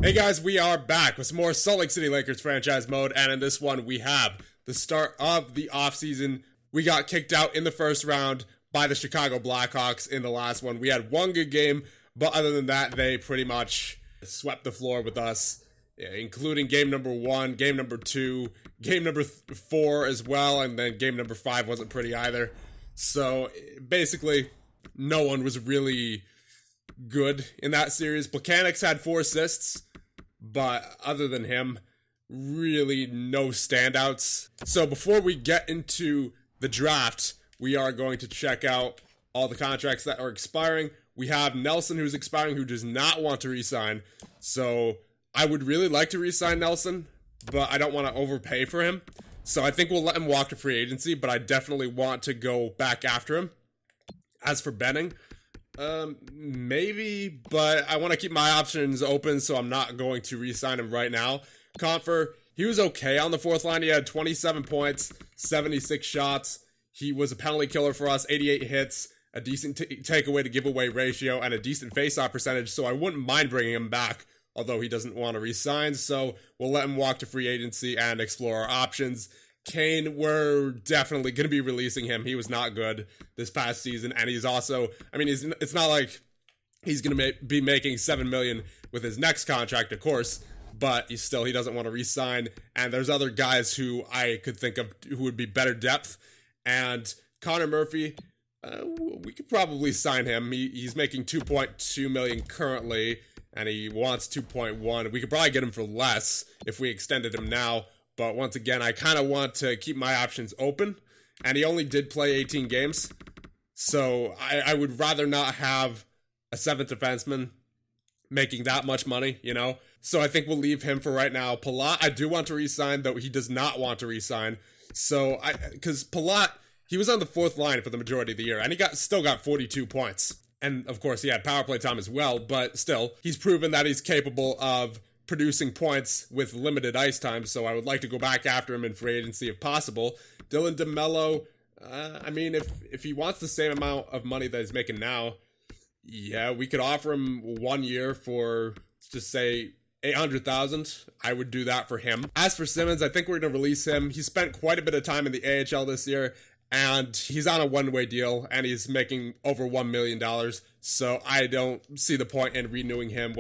Hey guys, we are back with some more Salt Lake City Lakers franchise mode, and in this one we have the start of the offseason. We got kicked out in the first round by the Chicago Blackhawks in the last one. We had one good game, but other than that, they pretty much swept the floor with us, including game number 1, game number 2, game number 4 as well, and then game number 5 wasn't pretty either. So basically, no one was really good in that series. Plekanec had 4 assists, but other than him, really no standouts. So before we get into the draft, we are going to check out all the contracts that are expiring. We have Nelson, who's expiring, who does not want to re-sign. So I would really like to re-sign Nelson, but I don't want to overpay for him. So I think we'll let him walk to free agency, but I definitely want to go back after him. As for Benning, maybe, but I want to keep my options open, so I'm not going to re-sign him right now. Confer, he was okay on the fourth line. He had 27 points, 76 shots. He was a penalty killer for us, 88 hits, a decent takeaway to giveaway ratio, and a decent face-off percentage, so I wouldn't mind bringing him back, although he doesn't want to re-sign, so we'll let him walk to free agency and explore our options. Kane, we're definitely going to be releasing him. He was not good this past season, and he's also, it's not like he's going to be making $7 million with his next contract, of course, but he doesn't want to re-sign, and there's other guys who I could think of who would be better depth, and Connor Murphy, we could probably sign him. He's making $2.2 million currently, and he wants 2.1. We could probably get him for less if we extended him now. But once again, I kind of want to keep my options open. And he only did play 18 games. So I would rather not have a 7th defenseman making that much money, you know? So I think we'll leave him for right now. Palat, I do want to re-sign, though he does not want to re-sign. So, because Palat, he was on the 4th line for the majority of the year. And he still got 42 points. And of course, he had power play time as well. But still, he's proven that he's capable of producing points with limited ice time, so I would like to go back after him in free agency if possible. Dylan DeMello, if he wants the same amount of money that he's making now, yeah, we could offer him 1 year for, just say, $800,000. I would do that for him. As for Simmons, I think we're going to release him. He spent quite a bit of time in the AHL this year, and he's on a one-way deal, and he's making over $1 million. So I don't see the point in renewing him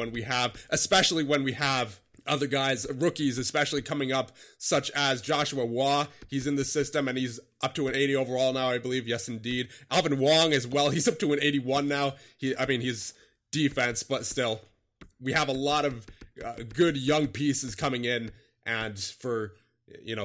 especially when we have other guys, rookies especially coming up, such as Joshua Waugh. He's in the system, and he's up to an 80 overall now, I believe. Yes, indeed. Alvin Wong as well. He's up to an 81 now. He's defense, but still, we have a lot of good young pieces coming in, and for,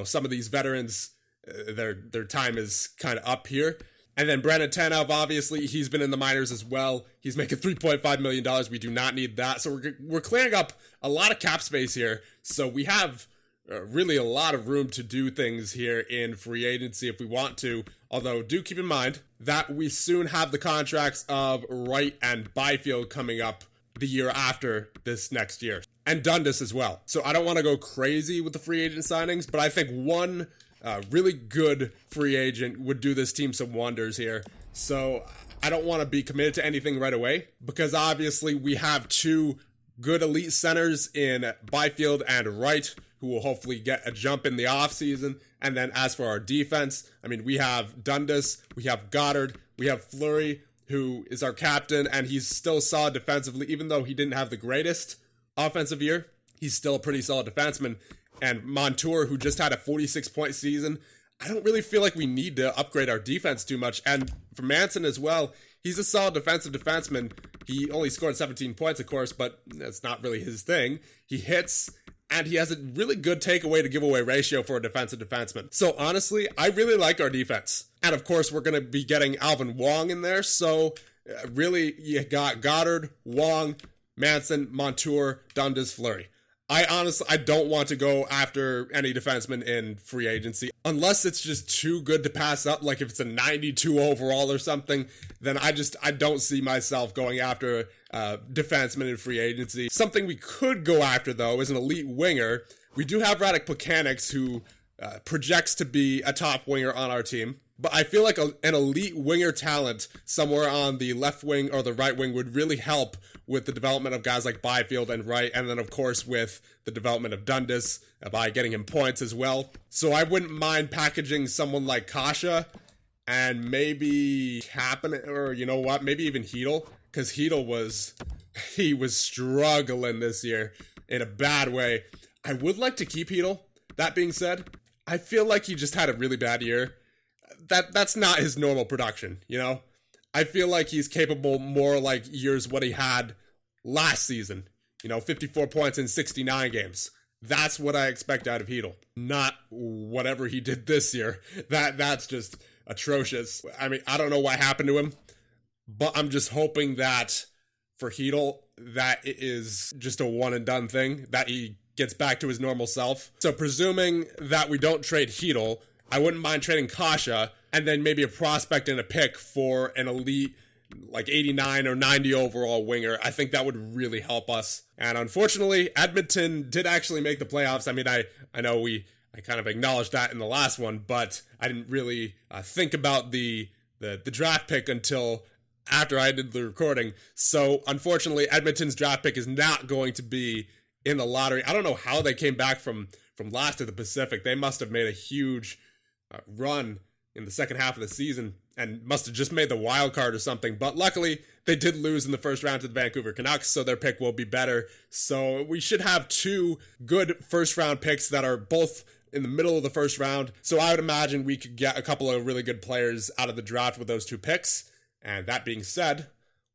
some of these veterans, their time is kind of up here. And then Brandon Tanev, obviously, he's been in the minors as well. He's making $3.5 million. We do not need that. So we're clearing up a lot of cap space here. So we have really a lot of room to do things here in free agency if we want to. Although, do keep in mind that we soon have the contracts of Wright and Byfield coming up the year after this next year. And Dundas as well. So I don't want to go crazy with the free agent signings, but I think one really good free agent would do this team some wonders here. So I don't want to be committed to anything right away, because obviously we have 2 good elite centers in Byfield and Wright, who will hopefully get a jump in the offseason. And then as for our defense, we have Dundas, we have Goddard, we have Fleury, who is our captain, and he's still solid defensively. Even though he didn't have the greatest offensive year, he's still a pretty solid defenseman. And Montour, who just had a 46-point season, I don't really feel like we need to upgrade our defense too much. And for Manson as well, he's a solid defensive defenseman. He only scored 17 points, of course, but that's not really his thing. He hits, and he has a really good takeaway to giveaway ratio for a defensive defenseman. So honestly, I really like our defense. And of course, we're going to be getting Alvin Wong in there. So really, you got Goddard, Wong, Manson, Montour, Dundas, Fleury. I don't want to go after any defenseman in free agency. Unless it's just too good to pass up, like if it's a 92 overall or something, then I don't see myself going after defenseman in free agency. Something we could go after, though, is an elite winger. We do have Radek Plekanec, who projects to be a top winger on our team. But I feel like an elite winger talent somewhere on the left wing or the right wing would really help with the development of guys like Byfield and Wright, and then of course with the development of Dundas by getting him points as well. So I wouldn't mind packaging someone like Kasha and maybe Kapanen, or you know what, maybe even Hedel, because Hedel was struggling this year in a bad way. I would like to keep Hedel. That being said, I feel like he just had a really bad year. That's not his normal production, you know? I feel like he's capable more like years what he had last season. 54 points in 69 games. That's what I expect out of Hedel. Not whatever he did this year. That's just atrocious. I mean, I don't know what happened to him, but I'm just hoping that for Hedel, that it is just a one and done thing, that he gets back to his normal self. So presuming that we don't trade Hedel, I wouldn't mind trading Kasha and then maybe a prospect and a pick for an elite like 89 or 90 overall winger. I think that would really help us. And unfortunately, Edmonton did actually make the playoffs. I mean, I know I kind of acknowledged that in the last one, but I didn't really think about the draft pick until after I did the recording. So unfortunately, Edmonton's draft pick is not going to be in the lottery. I don't know how they came back from last to the Pacific. They must have made a huge run in the second half of the season and must have just made the wild card or something. But luckily, they did lose in the first round to the Vancouver Canucks, so their pick will be better. So we should have two good first round picks that are both in the middle of the first round. So I would imagine we could get a couple of really good players out of the draft with those two picks. And that being said,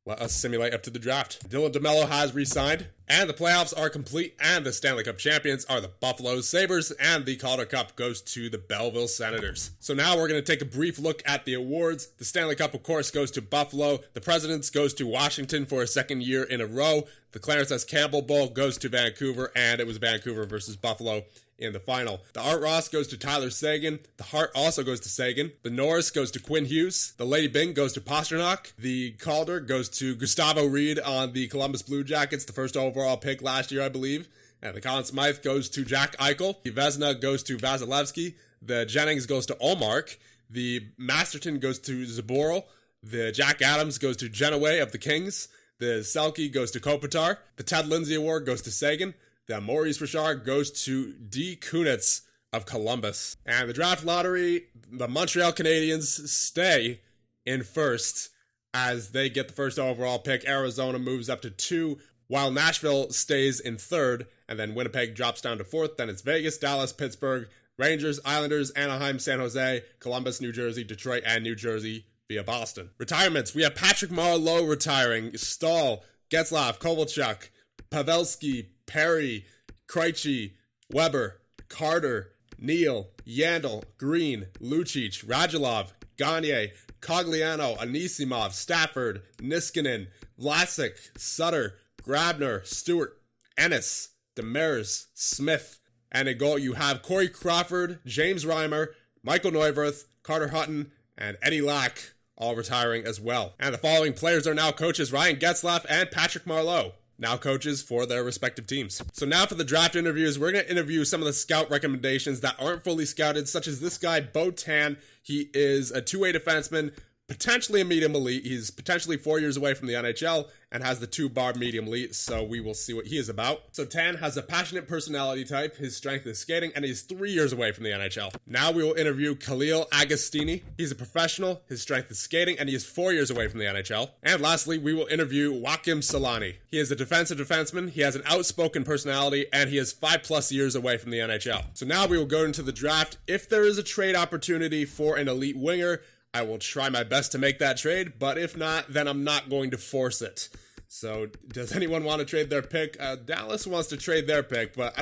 let us simulate up to the draft. Dylan DeMello has re-signed, and the playoffs are complete, and the Stanley Cup champions are the Buffalo Sabres, and the Calder Cup goes to the Belleville Senators. So now we're going to take a brief look at the awards. The Stanley Cup, of course, goes to Buffalo. The President's goes to Washington for a second year in a row. The Clarence S. Campbell Bowl goes to Vancouver, and it was Vancouver versus Buffalo in the final. The Art Ross goes to Tyler Seguin. The Hart also goes to Seguin. The Norris goes to Quinn Hughes. The Lady Byng goes to Pasternak. The Calder goes to Gustavo Reed on the Columbus Blue Jackets, the first overall pick last year, I believe. And the Conn Smythe goes to Jack Eichel. The Vezina goes to Vasilevsky. The Jennings goes to Olmark. The Masterton goes to Zaboral. The Jack Adams goes to Genoway of the Kings. The Selke goes to Kopitar. The Ted Lindsay Award goes to Seguin. The Maurice Richard goes to D. Kunitz of Columbus. And the draft lottery, the Montreal Canadiens stay in first as they get the first overall pick. Arizona moves up to 2, while Nashville stays in third, and then Winnipeg drops down to 4th. Then it's Vegas, Dallas, Pittsburgh, Rangers, Islanders, Anaheim, San Jose, Columbus, New Jersey, Detroit, and New Jersey via Boston. Retirements, we have Patrick Marleau retiring, Stahl, Getzlaf, Kovalchuk, Pavelski, Perry, Krejci, Weber, Carter, Neal, Yandel, Green, Lucic, Radulov, Gagne, Cogliano, Anisimov, Stafford, Niskanen, Vlasic, Sutter, Grabner, Stewart, Ennis, Demers, Smith. And in goal you have Corey Crawford, James Reimer, Michael Neuwirth, Carter Hutton, and Eddie Lack, all retiring as well. And the following players are now coaches: Ryan Getzlaf and Patrick Marleau, now coaches for their respective teams. So now for the draft interviews, we're going to interview some of the scout recommendations that aren't fully scouted, such as this guy, Bo Tan. He is a two-way defenseman, potentially a medium elite. He's potentially 4 years away from the NHL and has the 2-bar medium elite, so we will see what he is about. So Tan has a passionate personality type. His strength is skating, and he's 3 years away from the NHL. Now we will interview Khalil Agostini. He's a professional. His strength is skating, and he is 4 years away from the NHL. And lastly, we will interview Joakim Solani. He is a defensive defenseman. He has an outspoken personality, and he is 5+ years away from the NHL. So now we will go into the draft. If there is a trade opportunity for an elite winger, I will try my best to make that trade, but if not, then I'm not going to force it. So, does anyone want to trade their pick? Dallas wants to trade their pick, but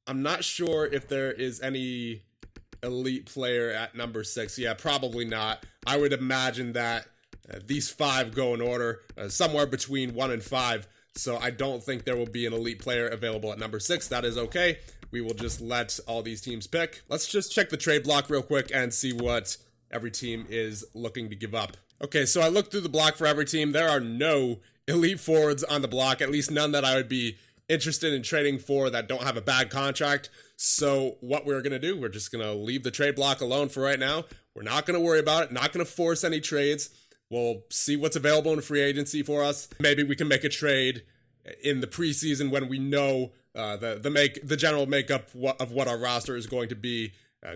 I'm not sure if there is any elite player at number 6. Yeah, probably not. I would imagine that these 5 go in order, somewhere between 1 and 5. So I don't think there will be an elite player available at number 6. That is okay. We will just let all these teams pick. Let's just check the trade block real quick and see what every team is looking to give up. Okay, so I looked through the block for every team. There are no elite forwards on the block, at least none that I would be interested in trading for that don't have a bad contract. So what we're going to do, we're just going to leave the trade block alone for right now. We're not going to worry about it, not going to force any trades. We'll see what's available in free agency for us. Maybe we can make a trade in the preseason when we know the general makeup of what our roster is going to be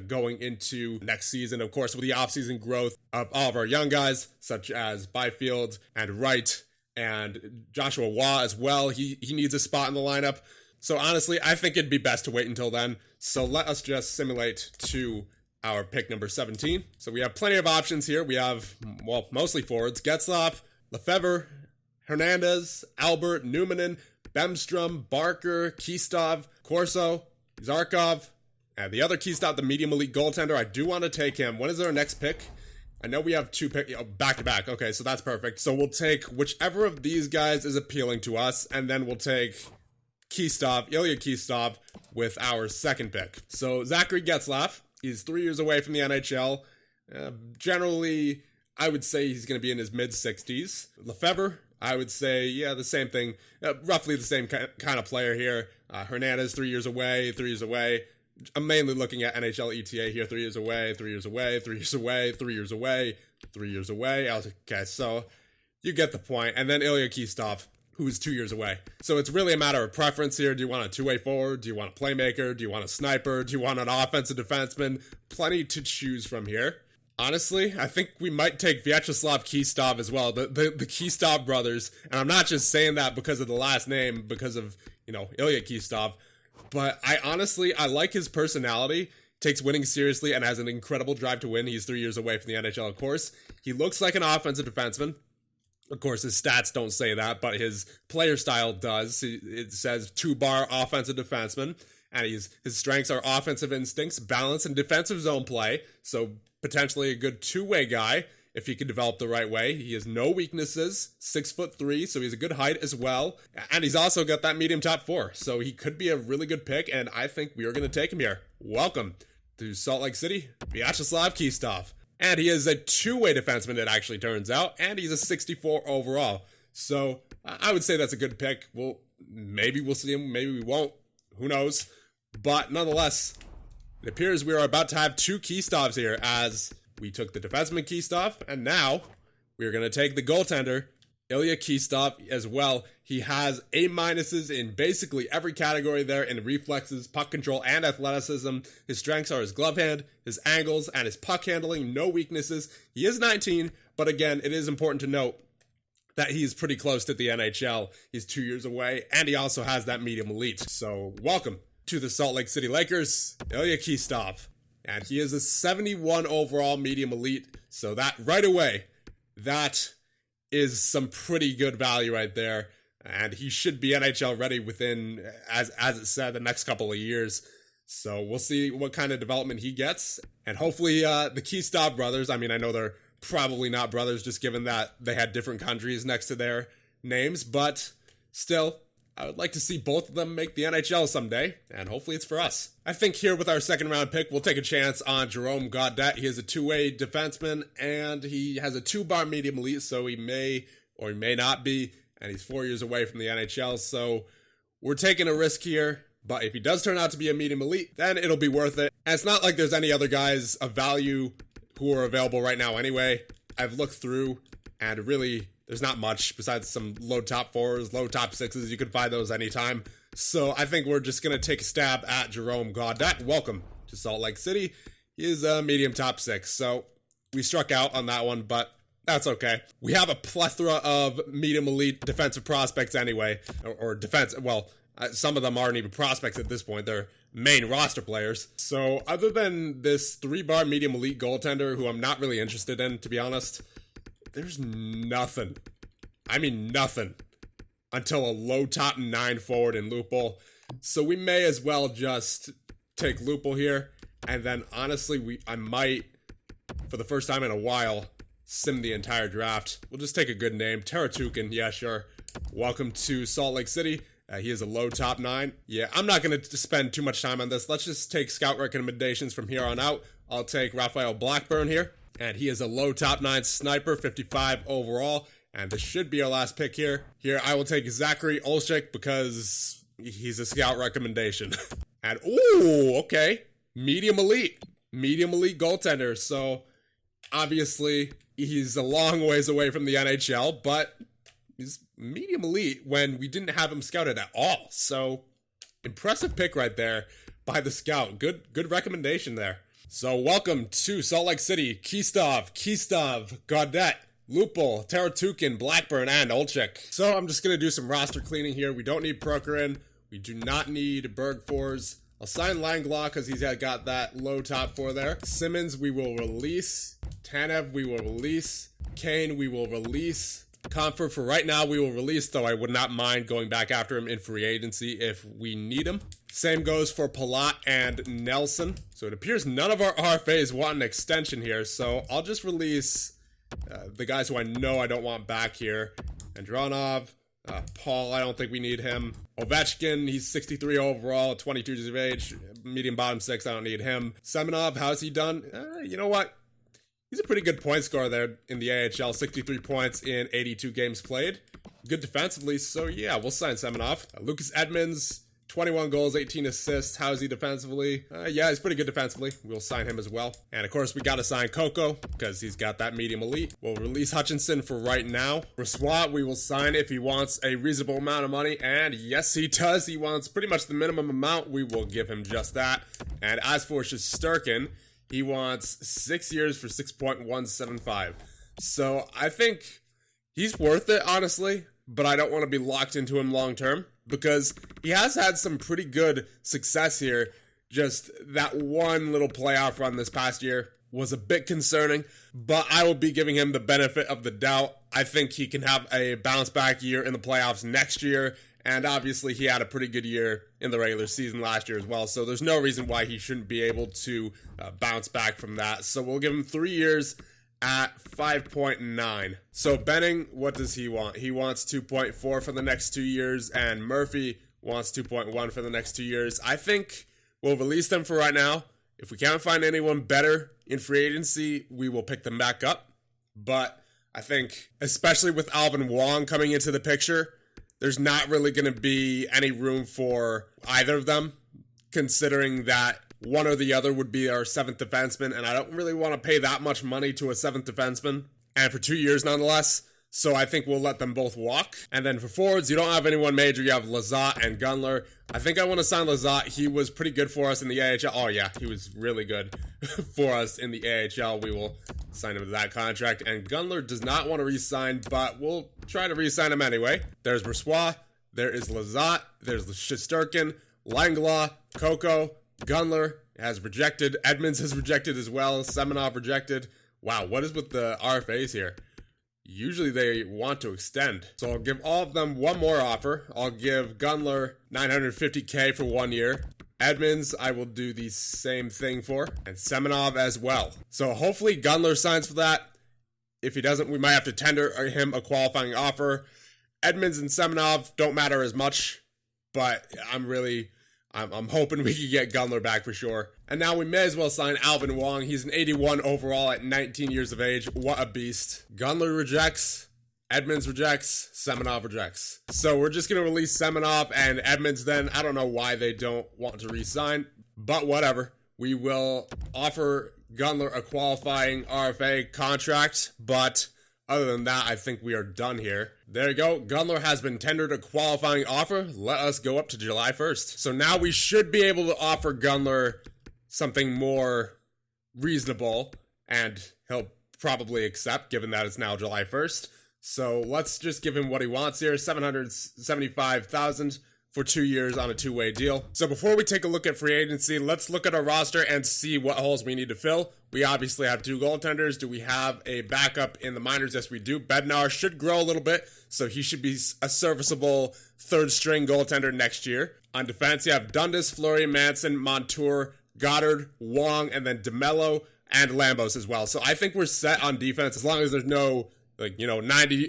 going into next season. Of course, with the offseason growth of all of our young guys, such as Byfield and Wright and Joshua Waugh as well. He needs a spot in the lineup. So honestly, I think it'd be best to wait until then. So let us just simulate to our pick number 17. So we have plenty of options here. We have, well, mostly forwards. Getzlaf, Lefebvre, Hernandez, Albert, Numanen, Bemstrom, Barker, Kistov, Corso, Zarkov, and the other Kistov, the medium elite goaltender. I do want to take him. When is our next pick? I know we have two picks, back to back. Okay, so that's perfect. So we'll take whichever of these guys is appealing to us, and then we'll take Ilya Kistov with our second pick. So Zachary Getzlaf, he's 3 years away from the NHL. Generally, I would say he's going to be in his mid-60s. Lefebvre, I would say, yeah, the same thing. Roughly the same kind of player here. Hernandez, 3 years away, 3 years away. I'm mainly looking at NHL ETA here. 3 years away, 3 years away, 3 years away, 3 years away, 3 years away. Okay, so you get the point. And then Ilya Kistov, who is 2 years away. So it's really a matter of preference here. Do you want a two-way forward? Do you want a playmaker? Do you want a sniper? Do you want an offensive defenseman? Plenty to choose from here. Honestly, I think we might take Vyacheslav Kistov as well, the Kistov brothers. And I'm not just saying that because of the last name, because of, Ilya Kistov. But I like his personality, takes winning seriously, and has an incredible drive to win. He's 3 years away from the NHL, of course. He looks like an offensive defenseman. Of course, his stats don't say that, but his player style does. It says 2-bar offensive defenseman, and his strengths are offensive instincts, balance, and defensive zone play. So potentially a good two-way guy if he can develop the right way. He has no weaknesses, 6'3", so he's a good height as well. And he's also got that medium top 4, so he could be a really good pick, and I think we are going to take him here. Welcome to Salt Lake City, Vyacheslav Kistov. And he is a two-way defenseman, it actually turns out, and he's a 64 overall. So I would say that's a good pick. Well, maybe we'll see him, maybe we won't. Who knows? But nonetheless, it appears we are about to have two Kistovs here, as we took the defenseman Kistov, and now we're going to take the goaltender, Ilya Kistov, as well. He has A- in basically every category there in reflexes, puck control, and athleticism. His strengths are his glove hand, his angles, and his puck handling. No weaknesses. He is 19, but again, it is important to note that he's pretty close to the NHL. He's 2 years away, and he also has that medium elite. So welcome to the Salt Lake City Lakers, Ilya Kistov. And he is a 71 overall medium elite. So that right away, that is some pretty good value right there. And he should be NHL ready within, as it said, the next couple of years. So we'll see what kind of development he gets. And hopefully the Kistov brothers, I know they're probably not brothers just given that they had different countries next to their names. But still, I would like to see both of them make the NHL someday, and hopefully it's for us. I think here with our second round pick, we'll take a chance on Jerome Gaudette. He is a two-way defenseman, and he has a 2-bar medium elite, so he may or he may not be, and he's 4 years away from the NHL, so we're taking a risk here. But if he does turn out to be a medium elite, then it'll be worth it. And it's not like there's any other guys of value who are available right now anyway. I've looked through, and really, there's not much besides some low top 4s, low top 6s. You can find those anytime. So I think we're just going to take a stab at Jerome Gaudette. Welcome to Salt Lake City. He is a medium top 6. So we struck out on that one, but that's okay. We have a plethora of medium elite defensive prospects anyway. Or defense, well, some of them aren't even prospects at this point. They're main roster players. So other than this 3-bar medium elite goaltender, who I'm not really interested in, to be honest, there's nothing. Nothing. Until a low top 9 forward in Lupul. So we may as well just take Lupul here. And then honestly, I might, for the first time in a while, sim the entire draft. We'll just take a good name. Taratukin, yeah, sure. Welcome to Salt Lake City. He is a low top 9. Yeah, I'm not going to spend too much time on this. Let's just take scout recommendations from here on out. I'll take Raphael Blackburn here. And he is a low top 9 sniper, 55 overall. And this should be our last pick here. Here, I will take Zachary Olczyk because he's a scout recommendation. And, ooh, okay. Medium elite goaltender. So, obviously, He's a long ways away from the NHL, but he's medium elite when we didn't have him scouted at all. So, impressive pick right there by the scout. Good recommendation there. So, welcome to Salt Lake City. Kistov, Gaudette, Lupul, Taratukin, Blackburn, and Olczyk. So, I'm just going to do some roster cleaning here. We don't need Prokorin. We do not need Bergfors. I'll sign Langlois because he's got that low top four there. Simmons, we will release. Tanev, we will release. Kane, we will release. Comfort, for right now, we will release, though I would not mind going back after him in free agency if we need him. Same goes for Palat and Nelson. So it appears none of our RFAs want an extension here, so I'll just release the guys who I know I don't want back here. Andronov, Paul, I don't think we need him. Ovechkin, he's 63 overall, 22 years of age, medium bottom six, I don't need him. Semenov, how's he done? You know what? He's a pretty good point scorer there in the AHL, 63 points in 82 games played. Good defensively, so yeah, we'll sign Semenov. Lucas Edmonds, 21 goals, 18 assists. How's he defensively? Yeah, he's pretty good defensively. We'll sign him as well. And of course, we got to sign Coco because he's got that medium elite. We'll release Hutchinson for right now. Brossoit, we will sign if he wants a reasonable amount of money. And yes, he does. He wants pretty much the minimum amount. We will give him just that. And as for Shesterkin, he wants 6 years for 6.175. So I think he's worth it, honestly, but I don't want to be locked into him long term because he has had some pretty good success here. Just that one little playoff run this past year was a bit concerning, but I will be giving him the benefit of the doubt. I think he can have a bounce back year in the playoffs next year. And obviously, he had a pretty good year in the regular season last year as well. So there's no reason why he shouldn't be able to bounce back from that. So we'll give him 3 years at 5.9. So Benning, what does he want? He wants 2.4 for the next 2 years. And Murphy wants 2.1 for the next 2 years. I think we'll release them for right now. If we can't find anyone better in free agency, we will pick them back up. But I think, especially with Alvin Wong coming into the picture, there's not really going to be any room for either of them, considering that one or the other would be our seventh defenseman, and I don't really want to pay that much money to a seventh defenseman, and for 2 years nonetheless, so I think we'll let them both walk. And then for forwards, you don't have anyone major, you have Lizotte and Gunler. I think I want to sign Lizotte. He was pretty good for us in the AHL. Oh yeah, he was really good for us in the AHL. We will sign him to that contract. And Gunler does not want to re-sign, but we'll try to re-sign him anyway. There's Brossoit, there is Lizotte, there's Shesterkin, Langlois, Coco, Gunler has rejected, Edmonds has rejected as well, Semenov rejected. Wow, what is with the RFAs here? Usually they want to extend. So I'll give all of them one more offer. I'll give Gunler $950K for 1 year. Edmonds, I will do the same thing for. And Semenov as well. So hopefully Gunler signs for that. If he doesn't, we might have to tender him a qualifying offer. Edmonds and Semenov don't matter as much. But I'm hoping we can get Gunler back for sure. And now we may as well sign Alvin Wong. He's an 81 overall at 19 years of age. What a beast. Gunler rejects. Edmonds rejects. Semenov rejects. So we're just going to release Semenov and Edmonds then. I don't know why they don't want to re-sign, but whatever. We will offer Gunler a qualifying RFA contract, but other than that, I think we are done here. There you go. Gunler has been tendered a qualifying offer. Let us go up to July 1st. So now we should be able to offer Gunler something more reasonable, and he'll probably accept, given that it's now July 1st. So let's just give him what he wants here, $775,000 for 2 years on a two-way deal. So before we take a look at free agency, let's look at our roster and see what holes we need to fill. We obviously have 2 goaltenders. Do we have a backup in the minors? Yes, we do. Bednar should grow a little bit, so he should be a serviceable third-string goaltender next year. On defense, you have Dundas, Fleury, Manson, Montour, Goddard, Wong, and then DeMello and Lambos as well. So I think we're set on defense as long as there's no 90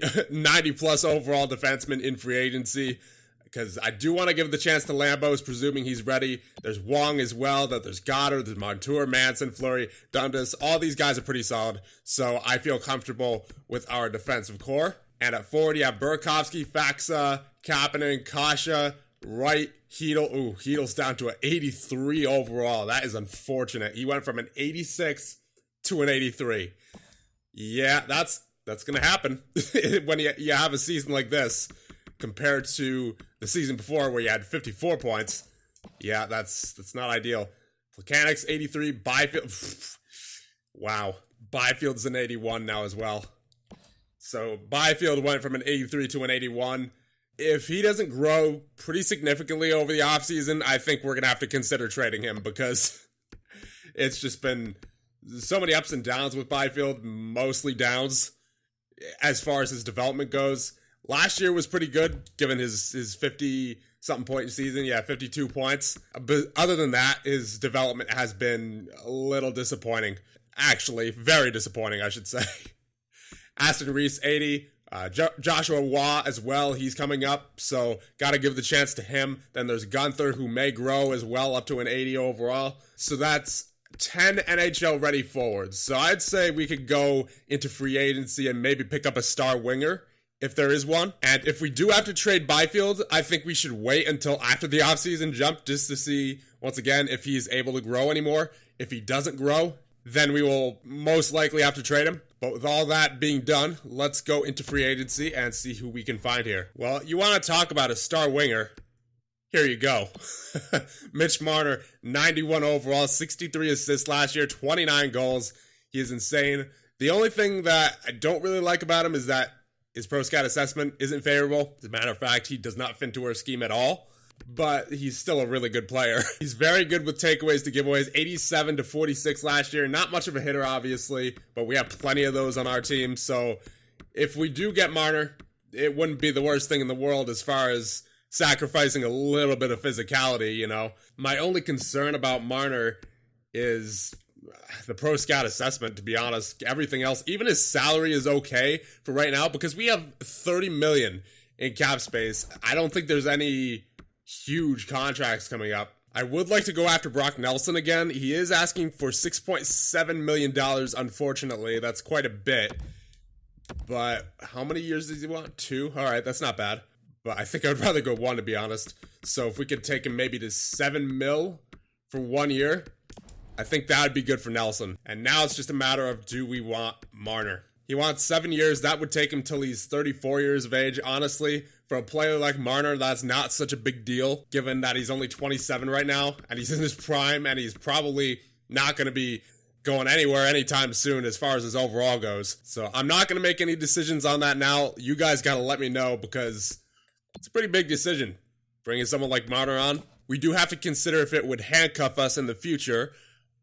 plus overall defensemen in free agency, because I do want to give the chance to Lambos, presuming he's ready. There's Wong as well, there's Goddard, there's Montour, Manson, Fleury, Dundas. All these guys are pretty solid, so I feel comfortable with our defensive core. And at forward, you have Burakovsky, Faxa, Kapanen, Kasha, Wright, Hedl. Ooh, Hedel's down to an 83 overall. That is unfortunate. He went from an 86 to an 83. Yeah, that's going to happen when you have a season like this compared to the season before where you had 54 points. Yeah, that's not ideal. Mechanics 83, Byfield. Wow. Byfield's an 81 now as well. So Byfield went from an 83 to an 81. If he doesn't grow pretty significantly over the offseason, I think we're going to have to consider trading him because it's just been so many ups and downs with Byfield, mostly downs as far as his development goes. Last year was pretty good given his 50-something point season. Yeah, 52 points. But other than that, his development has been a little disappointing. Actually, very disappointing, I should say. Aston Reese, 80. Joshua Waugh as well. He's coming up, so got to give the chance to him. Then there's Gunther, who may grow as well up to an 80 overall. So that's 10 NHL-ready forwards. So I'd say we could go into free agency and maybe pick up a star winger, if there is one. And if we do have to trade Byfield, I think we should wait until after the offseason jump just to see, once again, if he's able to grow anymore. If he doesn't grow, then we will most likely have to trade him. But with all that being done, let's go into free agency and see who we can find here. Well, you want to talk about a star winger. Here you go. Mitch Marner, 91 overall, 63 assists last year, 29 goals. He is insane. The only thing that I don't really like about him is that his pro scout assessment isn't favorable. As a matter of fact, he does not fit into our scheme at all. But he's still a really good player. He's very good with takeaways to giveaways. 87 to 46 last year. Not much of a hitter, obviously, but we have plenty of those on our team. So if we do get Marner, it wouldn't be the worst thing in the world as far as sacrificing a little bit of physicality, you know. My only concern about Marner is the pro scout assessment, to be honest. Everything else, even his salary is okay for right now because we have $30 million in cap space. I don't think there's any huge contracts coming up. I would like to go after Brock Nelson again. He is asking for $6.7 million, unfortunately. That's quite a bit. But how many years does he want? 2? All right, that's not bad. But I think I'd rather go 1, to be honest. So if we could take him maybe to $7 million for 1 year, I think that would be good for Nelson. And now it's just a matter of, do we want Marner? He wants 7 years. That would take him till he's 34 years of age. Honestly, for a player like Marner, that's not such a big deal, given that he's only 27 right now, and he's in his prime, and he's probably not going to be going anywhere anytime soon as far as his overall goes. So I'm not going to make any decisions on that now. You guys got to let me know because it's a pretty big decision, bringing someone like Marner on. We do have to consider if it would handcuff us in the future,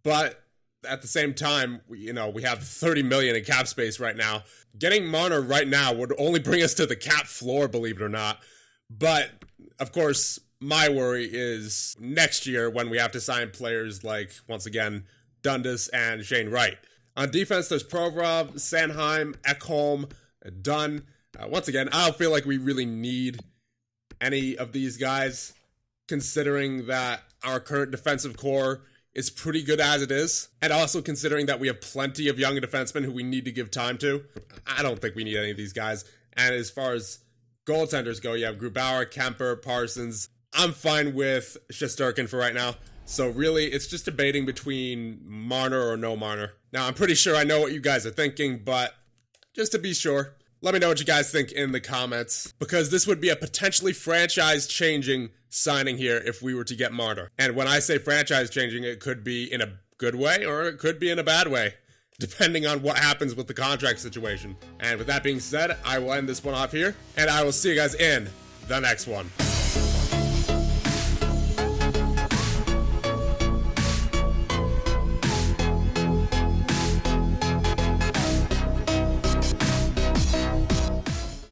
but at the same time, we have $30 million in cap space right now. Getting Marner right now would only bring us to the cap floor, believe it or not. But, of course, my worry is next year when we have to sign players like, once again, Dundas and Shane Wright. On defense, there's Provorov, Sanheim, Ekholm, Dunn. Once again, I don't feel like we really need any of these guys, considering that our current defensive core is pretty good as it is, and also considering that we have plenty of young defensemen who we need to give time to. I don't think we need any of these guys. And as far as goaltenders go, you have Grubauer, Kemper, Parsons. I'm fine with Shesterkin for right now. So really, it's just debating between Marner or no Marner. Now, I'm pretty sure I know what you guys are thinking, but just to be sure, let me know what you guys think in the comments, because this would be a potentially franchise-changing signing here if we were to get Marner. And when I say franchise-changing, it could be in a good way or it could be in a bad way, depending on what happens with the contract situation. And with that being said, I will end this one off here, and I will see you guys in the next one.